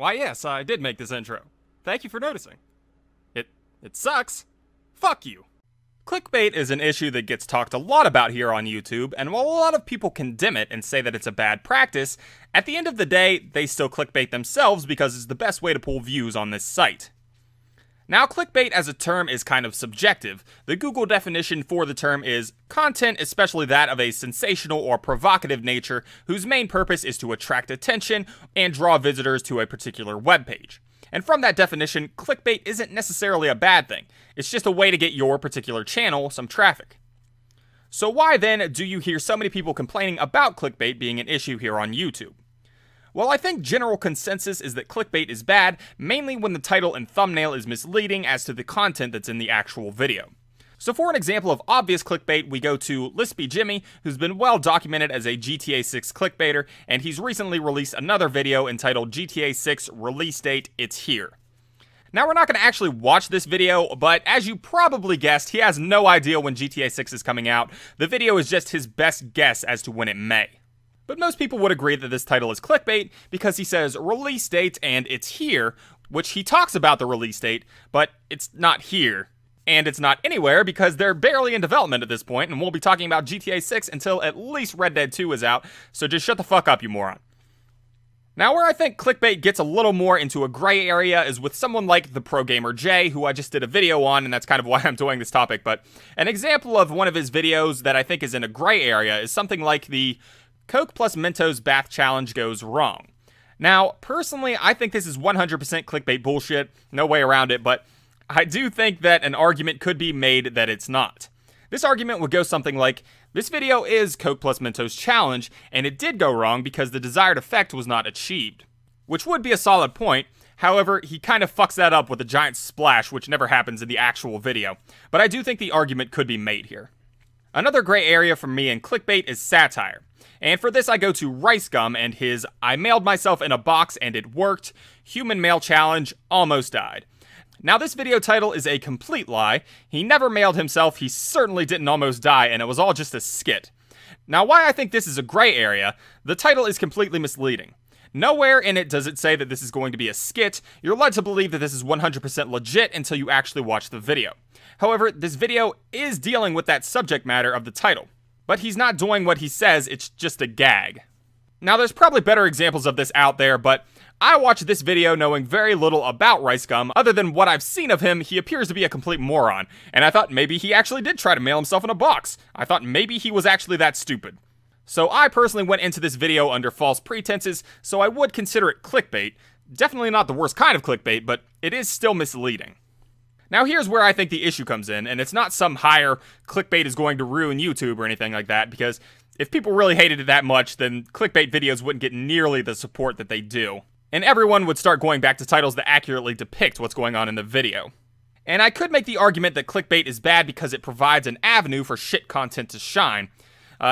Why yes, I did make this intro. Thank you for noticing. It sucks. Fuck you. Clickbait is an issue that gets talked a lot about here on YouTube, and while a lot of people condemn it and say that it's a bad practice, at the end of the day, they still clickbait themselves because it's the best way to pull views on this site. Now, clickbait as a term is kind of subjective. The Google definition for the term is content, especially that of a sensational or provocative nature, whose main purpose is to attract attention and draw visitors to a particular webpage. And from that definition, clickbait isn't necessarily a bad thing. It's just a way to get your particular channel some traffic. So why then do you hear so many people complaining about clickbait being an issue here on YouTube? Well, I think general consensus is that clickbait is bad, mainly when the title and thumbnail is misleading as to the content that's in the actual video. So for an example of obvious clickbait, we go to Lispy Jimmy, who's been well documented as a GTA 6 clickbaiter, and he's recently released another video entitled GTA 6 Release Date, It's Here. Now, we're not going to actually watch this video, but as you probably guessed, he has no idea when GTA 6 is coming out. The video is just his best guess as to when it may. But most people would agree that this title is clickbait because he says release date and it's here, which he talks about the release date, but it's not here. And it's not anywhere because they're barely in development at this point, and we'll be talking about GTA 6 until at least Red Dead 2 is out, so just shut the fuck up, you moron. Now, where I think clickbait gets a little more into a gray area is with someone like the Pro Gamer J, who I just did a video on, and that's kind of why I'm doing this topic, but an example of one of his videos that I think is in a gray area is something like the Coke plus Mentos bath challenge goes wrong. Now, personally, I think this is 100% clickbait bullshit, no way around it, but I do think that an argument could be made that it's not. This argument would go something like, this video is Coke plus Mentos challenge, and it did go wrong because the desired effect was not achieved. Which would be a solid point, however, he kind of fucks that up with a giant splash, which never happens in the actual video. But I do think the argument could be made here. Another gray area for me in clickbait is satire. And for this, I go to Rice Gum and his I mailed myself in a box and it worked, human mail challenge, almost died. Now, this video title is a complete lie. He never mailed himself, he certainly didn't almost die, and it was all just a skit. Now, why I think this is a gray area, the title is completely misleading. Nowhere in it does it say that this is going to be a skit. You're led to believe that this is 100% legit until you actually watch the video. However, this video is dealing with that subject matter of the title. But he's not doing what he says, it's just a gag. Now, there's probably better examples of this out there, but I watched this video knowing very little about Rice Gum. Other than what I've seen of him, he appears to be a complete moron. And I thought maybe he actually did try to mail himself in a box. I thought maybe he was actually that stupid. So I personally went into this video under false pretenses, so I would consider it clickbait. Definitely not the worst kind of clickbait, but it is still misleading. Now here's where I think the issue comes in, and it's not some higher clickbait is going to ruin YouTube or anything like that, because if people really hated it that much, then clickbait videos wouldn't get nearly the support that they do. And everyone would start going back to titles that accurately depict what's going on in the video. And I could make the argument that clickbait is bad because it provides an avenue for shit content to shine.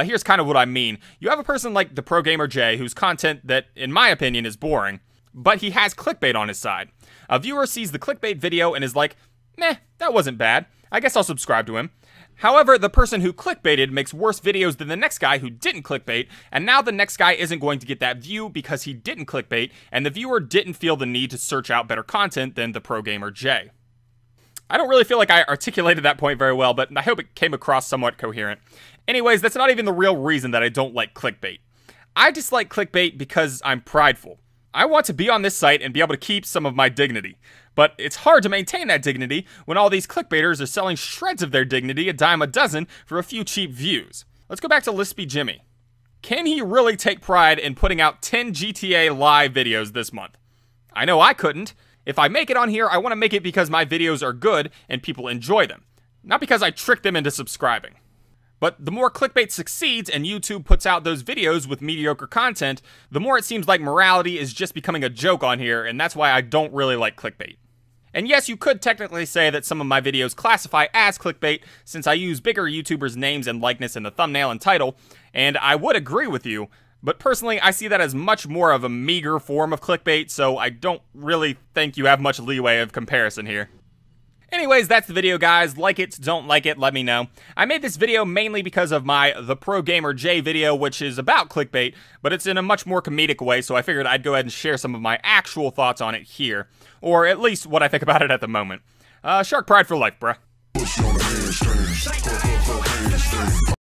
Here's kind of what I mean. You have a person like the Pro Gamer J, whose content that, in my opinion, is boring, but he has clickbait on his side. A viewer sees the clickbait video and is like, meh, that wasn't bad. I guess I'll subscribe to him. However, the person who clickbaited makes worse videos than the next guy who didn't clickbait, and now the next guy isn't going to get that view because he didn't clickbait, and the viewer didn't feel the need to search out better content than the Pro Gamer J. I don't really feel like I articulated that point very well, but I hope it came across somewhat coherent. Anyways, that's not even the real reason that I don't like clickbait. I dislike clickbait because I'm prideful. I want to be on this site and be able to keep some of my dignity. But it's hard to maintain that dignity when all these clickbaiters are selling shreds of their dignity a dime a dozen for a few cheap views. Let's go back to Lispy Jimmy. Can he really take pride in putting out 10 GTA Live videos this month? I know I couldn't. If I make it on here, I want to make it because my videos are good and people enjoy them. Not because I tricked them into subscribing. But the more clickbait succeeds and YouTube puts out those videos with mediocre content, the more it seems like morality is just becoming a joke on here, and that's why I don't really like clickbait. And yes, you could technically say that some of my videos classify as clickbait since I use bigger YouTubers' names and likeness in the thumbnail and title, and I would agree with you, but personally I see that as much more of a meager form of clickbait, so I don't really think you have much leeway of comparison here. Anyways, that's the video, guys. Like it, don't like it, let me know. I made this video mainly because of my The Pro Gamer J video, which is about clickbait, but it's in a much more comedic way, so I figured I'd go ahead and share some of my actual thoughts on it here. Or at least what I think about it at the moment. Shark pride for life, bruh.